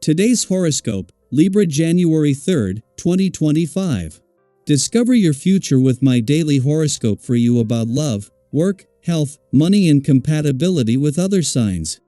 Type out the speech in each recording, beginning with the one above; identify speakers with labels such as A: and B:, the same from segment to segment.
A: Today's horoscope, Libra January 3rd, 2025. Discover your future with my daily horoscope for you about love, work, health, money and compatibility with other signs.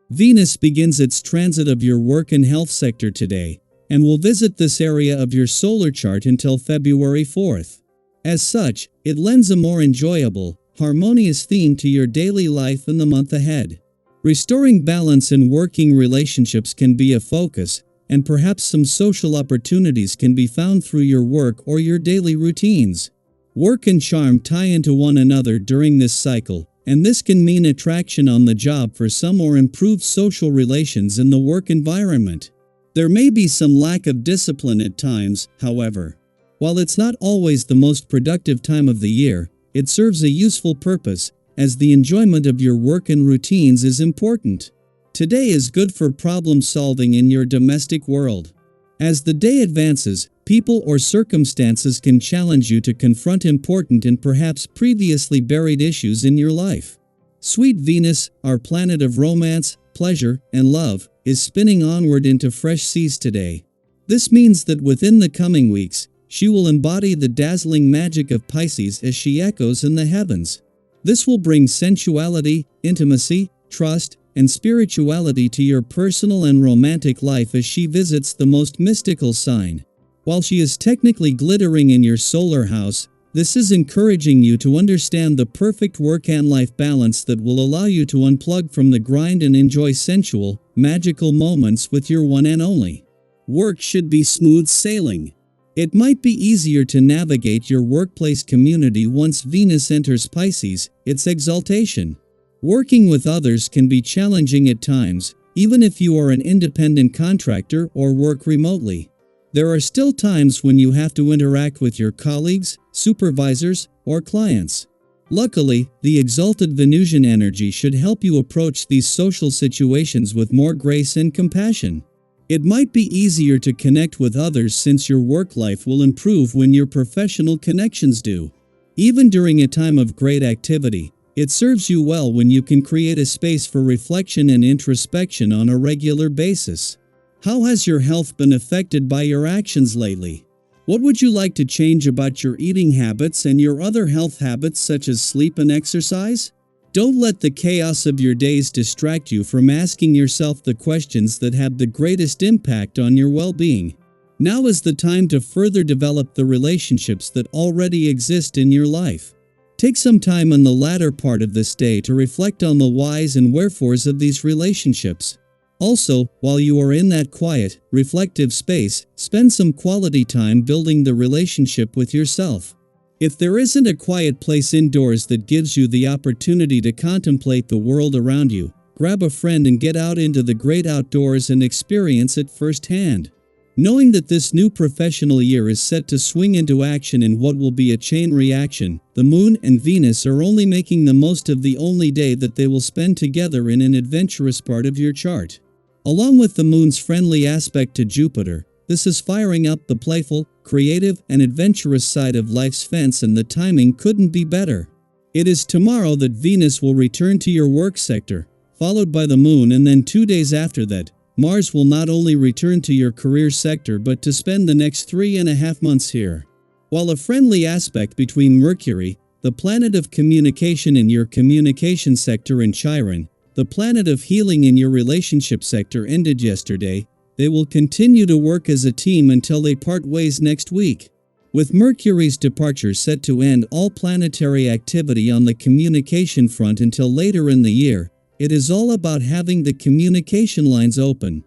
A: Venus begins its transit of your work and health sector today, and will visit this area of your solar chart until February 4th. As such, it lends a more enjoyable, harmonious theme to your daily life in the month ahead. Restoring balance in working relationships can be a focus, and perhaps some social opportunities can be found through your work or your daily routines. Work and charm tie into one another during this cycle, and this can mean attraction on the job for some or improved social relations in the work environment. There may be some lack of discipline at times, however. While it's not always the most productive time of the year, it serves a useful purpose, as the enjoyment of your work and routines is important. Today is good for problem solving in your domestic world. As the day advances, people or circumstances can challenge you to confront important and perhaps previously buried issues in your life. Sweet Venus, our planet of romance, pleasure, and love, is spinning onward into fresh seas today. This means that within the coming weeks, she will embody the dazzling magic of Pisces as she echoes in the heavens. This will bring sensuality, intimacy, trust, and spirituality to your personal and romantic life as she visits the most mystical sign. While she is technically glittering in your solar house, this is encouraging you to understand the perfect work and life balance that will allow you to unplug from the grind and enjoy sensual, magical moments with your one and only. Work should be smooth sailing. It might be easier to navigate your workplace community once Venus enters Pisces, its exaltation. Working with others can be challenging at times, even if you are an independent contractor or work remotely. There are still times when you have to interact with your colleagues, supervisors, or clients. Luckily, the exalted Venusian energy should help you approach these social situations with more grace and compassion. It might be easier to connect with others since your work life will improve when your professional connections do. Even during a time of great activity, it serves you well when you can create a space for reflection and introspection on a regular basis. How has your health been affected by your actions lately? What would you like to change about your eating habits and your other health habits such as sleep and exercise? Don't let the chaos of your days distract you from asking yourself the questions that have the greatest impact on your well-being. Now is the time to further develop the relationships that already exist in your life. Take some time in the latter part of this day to reflect on the whys and wherefores of these relationships. Also, while you are in that quiet, reflective space, spend some quality time building the relationship with yourself. If there isn't a quiet place indoors that gives you the opportunity to contemplate the world around you, grab a friend and get out into the great outdoors and experience it firsthand. Knowing that this new professional year is set to swing into action in what will be a chain reaction, the Moon and Venus are only making the most of the only day that they will spend together in an adventurous part of your chart. Along with the Moon's friendly aspect to Jupiter, this is firing up the playful, creative, and adventurous side of life's fence, and the timing couldn't be better. It is tomorrow that Venus will return to your work sector, followed by the Moon, and then 2 days after that, Mars will not only return to your career sector but to spend the next 3.5 months here. While a friendly aspect between Mercury, the planet of communication in your communication sector, and Chiron, the planet of healing in your relationship sector, ended yesterday, they will continue to work as a team until they part ways next week. With Mercury's departure set to end all planetary activity on the communication front until later in the year, it is all about having the communication lines open.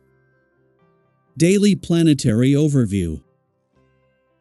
A: Daily Planetary Overview.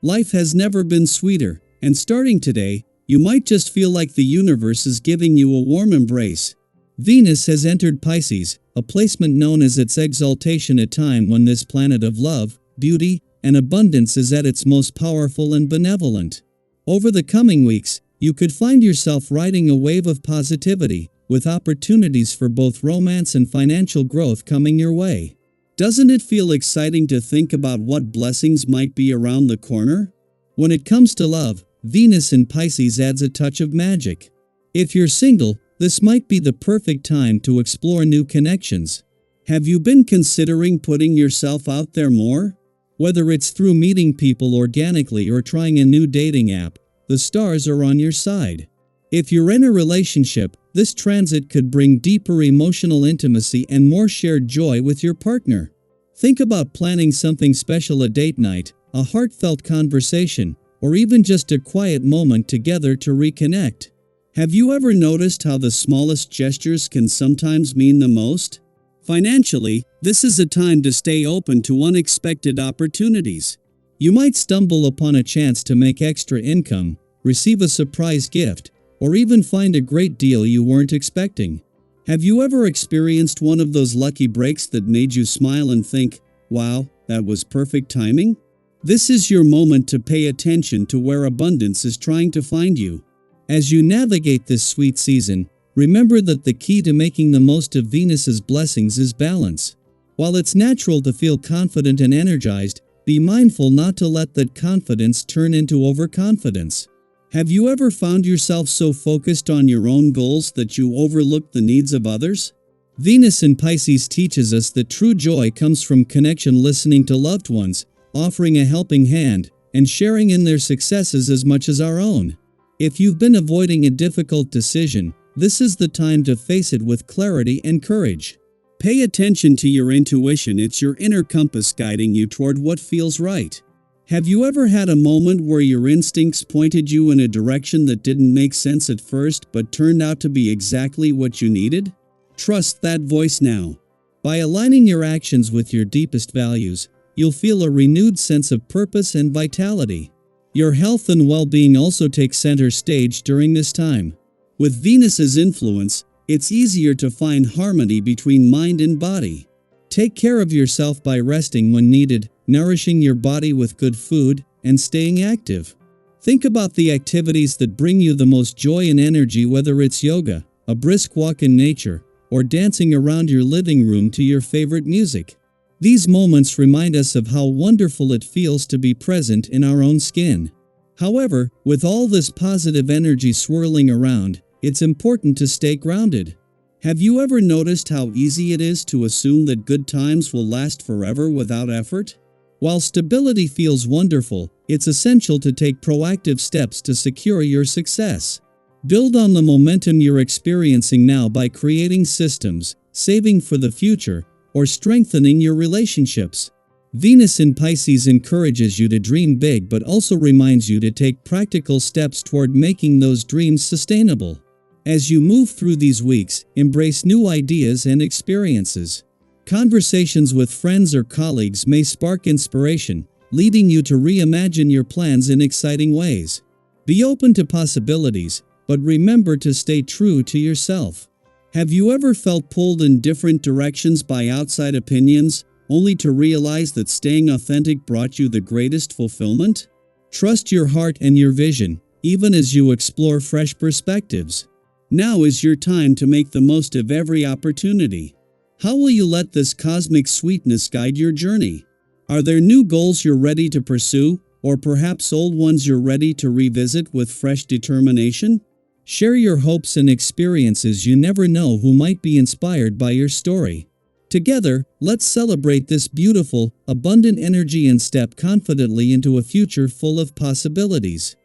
A: Life has never been sweeter, and starting today, you might just feel like the universe is giving you a warm embrace. Venus has entered Pisces, a placement known as its exaltation, a time when this planet of love, beauty, and abundance is at its most powerful and benevolent. Over the coming weeks, you could find yourself riding a wave of positivity, with opportunities for both romance and financial growth coming your way. Doesn't it feel exciting to think about what blessings might be around the corner? When it comes to love, Venus in Pisces adds a touch of magic. If you're single, this might be the perfect time to explore new connections. Have you been considering putting yourself out there more? Whether it's through meeting people organically or trying a new dating app, the stars are on your side. If you're in a relationship, this transit could bring deeper emotional intimacy and more shared joy with your partner. Think about planning something special, a date night, a heartfelt conversation, or even just a quiet moment together to reconnect. Have you ever noticed how the smallest gestures can sometimes mean the most? Financially, this is a time to stay open to unexpected opportunities. You might stumble upon a chance to make extra income, receive a surprise gift, or even find a great deal you weren't expecting. Have you ever experienced one of those lucky breaks that made you smile and think, "Wow, that was perfect timing"? This is your moment to pay attention to where abundance is trying to find you. As you navigate this sweet season, remember that the key to making the most of Venus's blessings is balance. While it's natural to feel confident and energized, be mindful not to let that confidence turn into overconfidence. Have you ever found yourself so focused on your own goals that you overlook the needs of others? Venus in Pisces teaches us that true joy comes from connection, listening to loved ones, offering a helping hand, and sharing in their successes as much as our own. If you've been avoiding a difficult decision, this is the time to face it with clarity and courage. Pay attention to your intuition. It's your inner compass guiding you toward what feels right. Have you ever had a moment where your instincts pointed you in a direction that didn't make sense at first but turned out to be exactly what you needed? Trust that voice now. By aligning your actions with your deepest values, you'll feel a renewed sense of purpose and vitality. Your health and well-being also take center stage during this time. With Venus's influence, it's easier to find harmony between mind and body. Take care of yourself by resting when needed, nourishing your body with good food, and staying active. Think about the activities that bring you the most joy and energy, whether it's yoga, a brisk walk in nature, or dancing around your living room to your favorite music. These moments remind us of how wonderful it feels to be present in our own skin. However, with all this positive energy swirling around, it's important to stay grounded. Have you ever noticed how easy it is to assume that good times will last forever without effort? While stability feels wonderful, it's essential to take proactive steps to secure your success. Build on the momentum you're experiencing now by creating systems, saving for the future, or strengthening your relationships. Venus in Pisces encourages you to dream big but also reminds you to take practical steps toward making those dreams sustainable. As you move through these weeks, embrace new ideas and experiences. Conversations with friends or colleagues may spark inspiration, leading you to reimagine your plans in exciting ways. Be open to possibilities, but remember to stay true to yourself. Have you ever felt pulled in different directions by outside opinions, only to realize that staying authentic brought you the greatest fulfillment? Trust your heart and your vision, even as you explore fresh perspectives. Now is your time to make the most of every opportunity. How will you let this cosmic sweetness guide your journey? Are there new goals you're ready to pursue, or perhaps old ones you're ready to revisit with fresh determination? Share your hopes and experiences. You never know who might be inspired by your story. Together, let's celebrate this beautiful, abundant energy and step confidently into a future full of possibilities.